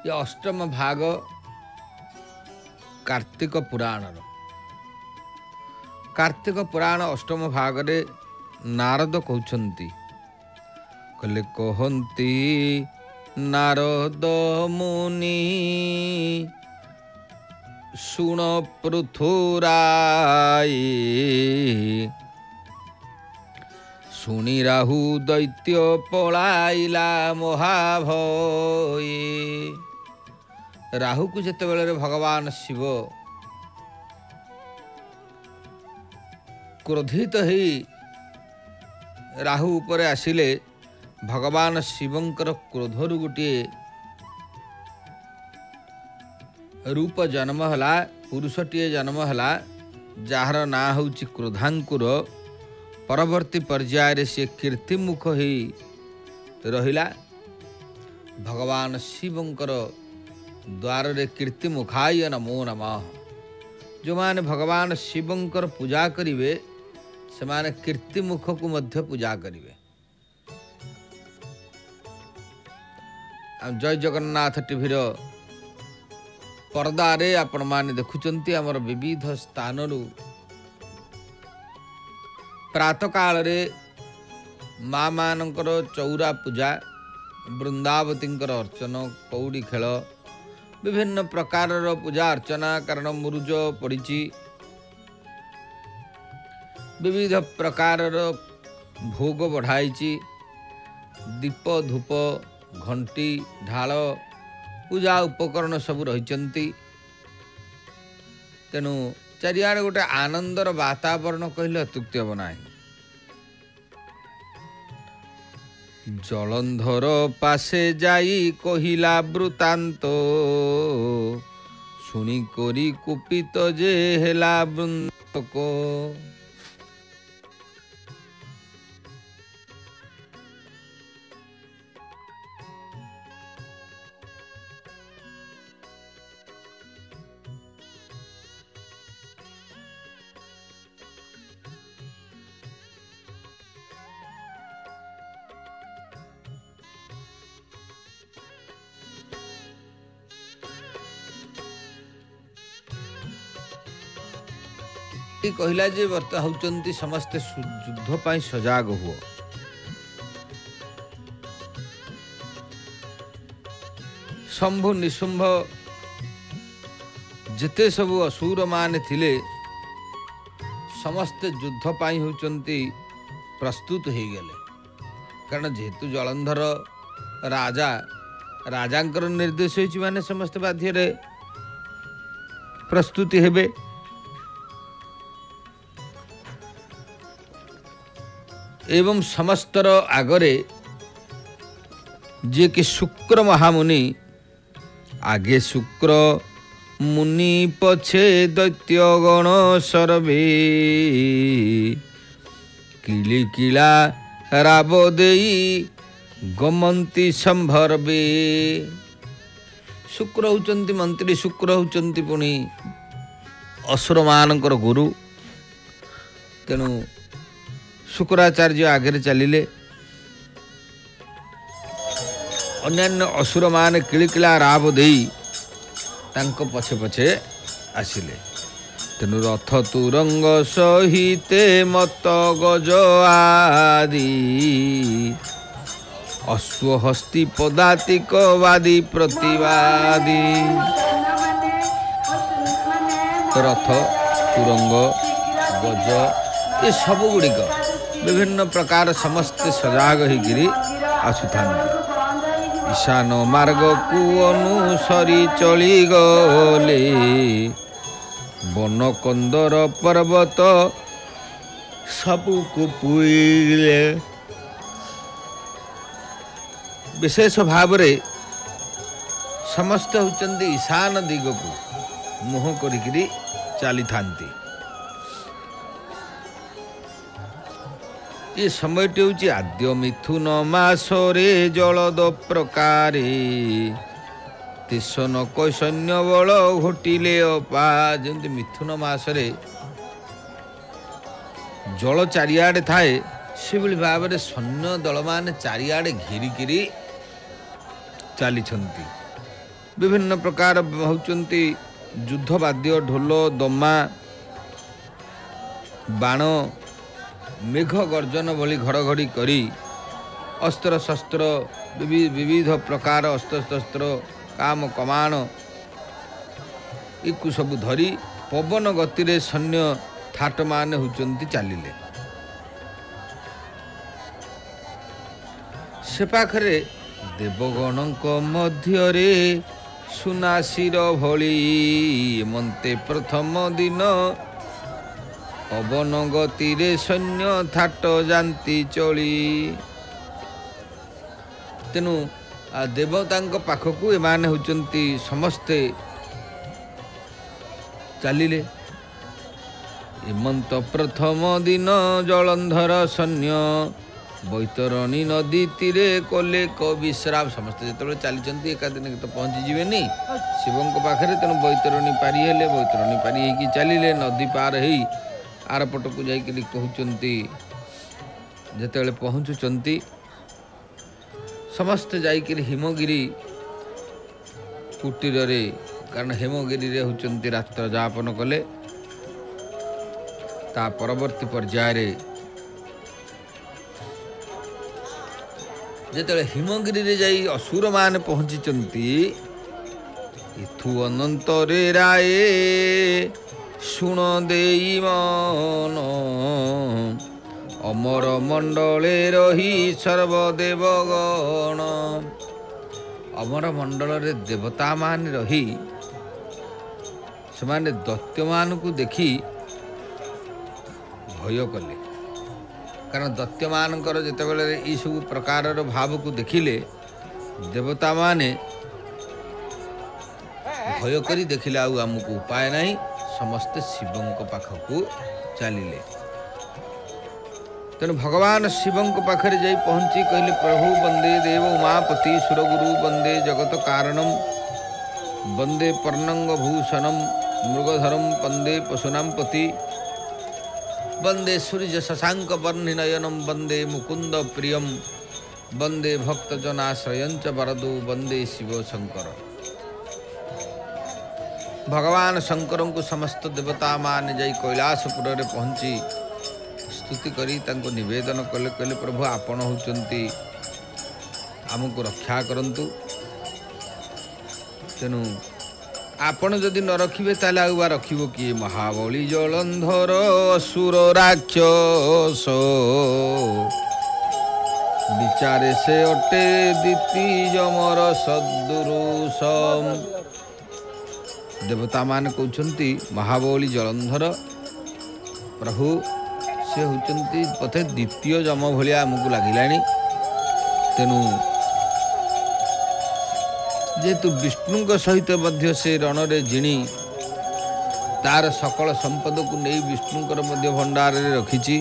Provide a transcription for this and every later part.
ये अष्टम भाग कार्तिक पुराण कार्तिक पुराण अष्टम भाग रे नारद कहते कहले कहती नारद मुनि शुण पृथुराई शुणी राहु दैत्य पलाइला महाभय। राहु को जिते बेले भगवान शिव क्रोधित ही राहु उपरे आसिले भगवान शिवंकर क्रोधरु गोटे रूप जन्म हला पुरुषटीए जन्म हला जार ना होची क्रोधांकुर। परवर्ती पर्याय से कीर्तिमुख ही रहिला भगवान शिवंकर द्वार रे कीर्तिमुखाय नमो नमः। जो माने भगवान शिवंकर पूजा करिवे से माने कीर्तिमुख को मध्य पूजा करिवे। जय जगन्नाथ टीवीर पर्दा रे आपण माने देखुचंती हमर विविध स्थानरु प्रातः काल रे माँ मानकर चौरा पूजा वृंदावतींकर अर्चन कौड़ी खेल विभिन्न प्रकार पूजा अर्चना कारण मुरुज पड़ी विविध प्रकार भोग बढ़ाई दीप धूप घंटी ढाल पूजा उपकरण सब रही। तेणु चारिआडे गोटे आनंदर वातावरण कहले अत्युक्ति हम ना। जलंधर पासे जाई कहिला वृतांत शुणी करी कुपित जे हेला वृंदक। कहला जे वर्त होचंती समस्ते युद्ध पाई सजाग हुओ। शंभु निशुंभ जिते सबु असुर मान थिले समस्ते युद्ध पाई होचंती प्रस्तुत हो गले। कारण जेहेतु जलंधर राजा राजांकर निर्देश होइछि माने समस्त बाध्य रे प्रस्तुति हेबे। एवं समस्तर आगरे जे कि शुक्र महामुनि आगे शुक्र मुनि पछे दैत्य गण सर्वे किली किला राब देई गमंती संभर्वे। शुक्र होचंती मंत्री शुक्र होचंती पुणी असुर मानकर गुरु। तेणु शुक्राचार्य आगे चलिले अन्यान्य असुर मान किलिकिला राब देई तांको पछे पछे आसिले। तेनु रथ तुरंग सहिते मत गज आदि अश्व हस्ती पदातिक वादी प्रतिवादी। रथ तुरंग गज ये सब गुड़िक विभिन्न प्रकार समस्त सजाग होगिरी आसुथा। ईशान मार्ग को अनुसरी चली गले वन कंदर पर्वत सबको पुईले। विशेष भाव रे समस्त होचंदी ईशान दिग को मुह करिकरी चली थांती। ये समयटी हूँ आद्य मिथुन मासरे जलद प्रकारे तेसन कैसन्य बल घोटिले अपा। जमी मिथुन मासरे जल चारिआडे थाए से भाव में सैन्य दल मान चारिआडे घेरिकी चली विभिन्न प्रकार होचंती युद्ध वाद्य ढोल दमा बाण मेघ गर्जन भली घड़घड़ी करी अस्त्र शस्त्र विविध प्रकार अस्त्र शस्त्र काम कमान इकु सब धरी पवन गति रे सैन्य थाट मान होचंती चलिले से पाखरे देवगणक मध्यरे सुनासीर भली मन्ते प्रथम दिन पवन गति रे सैन्य थाट जानती चली तेणु देवता पाखकू एमाने होचंती समस्ते चलिले एमंत प्रथम दिन जलंधर सैन्य बैतरणी नदी तीरे कले विश्राम समस्ते जो चली एका दिन तो पहुँची जीवेनी शिवों पाखे तेणु बैतरणी पारी हेले बैतरणी पारी होगी चलिले नदी पार हो आरपट को जाकि कहते जिते पहुँचुंट समस्ते जाकर हिमगिरी कुटीर रे कारण हिमगिरी रे होचंती रात्र जापन कले ता परवर्ती पर्याय रे जेतले हिमगिरी रे जाई असुर मान पहुंचीचंती इथु अनंत रे राय सुण देई मन अमर मंडले रही सर्वदेवगण अमर मंडल रे देवता मान रही से दैत्य मान को देखी भय कले कारण दैत्य मानकर जितेबाला ये सब प्रकार भाव को देखिले देवता माने भय करी देखिले आमको उपाय नहीं समस्ते शिवों पाखकू चलिले तेणु भगवान शिवों पाखे जाई पहुँची कहले प्रभु वंदे देव उमापति सुरगुरु वंदे जगत कारणम वंदे पर्णंग भूषणम मृगधरम वंदे पशुनाम पति वंदे सूर्य शशांक वर्णि नयनम वंदे मुकुंद प्रियम वंदे भक्तजनाश्रयंच वरदो वंदे शिव शंकर भगवान शंकर को समस्त देवता मान जाई कैलाशपुर रे पहुँची स्तुति करी तांको निवेदन कले कले प्रभु आपण होचंती आमको रक्षा करंतु तेणु आपण जदि न रखिबे ताले आउबा रखिबो किए महाबली जलंधर असुर राक्षस विचारे से अटे दीति जमर सदुरुसम देवता मान कहउछंती महाबली जलंधर प्रभु से होचंती पथे द्वितीय जम भलिया हमकु लागिलानी तेनु जेतु विष्णु सहित मध्य से रण रे जिणी तार सकल संपद को नहीं विष्णुकर मध्य भंडार रे रखिछि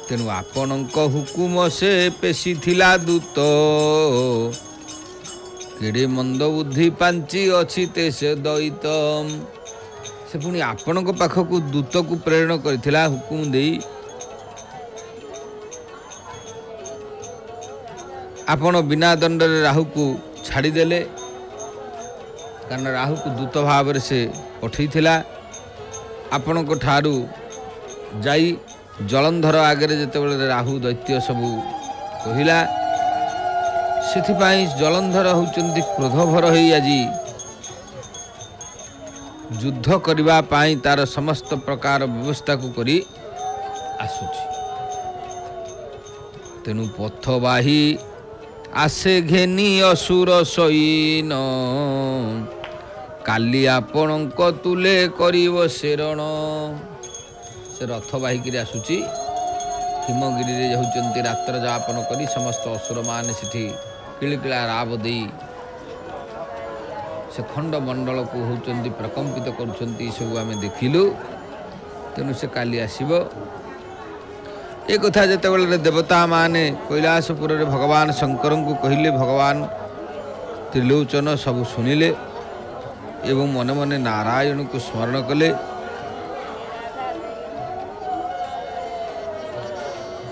तेणु आपणक हुकुम से पेशी थिला दूत केड़े मंद बुद्धि पांची अछि ते से दैतम से पुणी आपणक पाखक दूत को प्रेरण करथिला हुकुम देई आपण बिना दंड राहु को छाड़ीदेले कारण राहु को दूत भाव से पठेइथिला आपण को ठारू जाई जलंधर आगे जितेबाला राहु दैत्य सबू कहला से जलंधर होचंती क्रोधभर होई आजी युद्ध करबा पाई तार समस्त प्रकार व्यवस्था को करी आसुची तेणु पथबाही आसे घेनी असुर सैन काली आपणक तुले करिव शेरण से रथ बाहिकी आसुची हिमगिरी रे होचंती रात्र जापन करी समस्त असुर मान सिठी किलिकिला राब दे से खंड मंडल को होचंती प्रकंपित करुचंती सब आमे देखिलु तेणु से काली आसीबो एक कथा जितेबाला देवता माने कैलाशपुर रे भगवान शंकर को कहले भगवान त्रिलोचन सब शुणिले एवं मन मन नारायण को स्मरण कले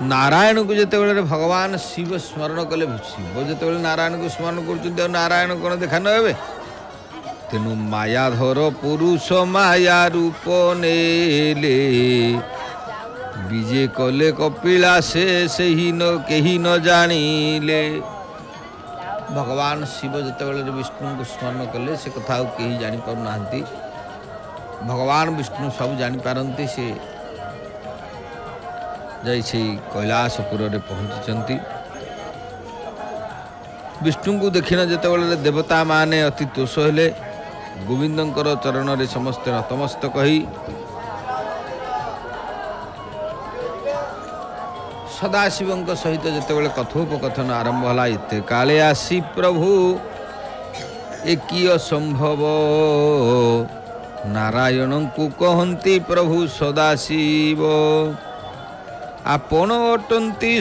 नारायण को जिते भगवान शिव स्मरण कले शिव जिते नारायण को स्मरण कर नारायण कौन देखा नहे तेणु मायाधर पुरुष माया रूप नेले विजे कले कपिला से ही न कहीं न जानिले भगवान शिव जिते विष्णु को स्मरण कले से कथा कहीं जापर ना भगवान विष्णु सब जापारती से जैसे कैलाशपुर में पहुँची विष्णु को देखना जिते देवता माने अति तोष हेले गोविंदंकर चरण रे समस्ते नतमस्तक कही सदाशिव सहित जिते कथोपकथन आरंभ है इते काले आसी प्रभु एक असंभव नारायण को कहती प्रभु सदाशिव आपण अटंती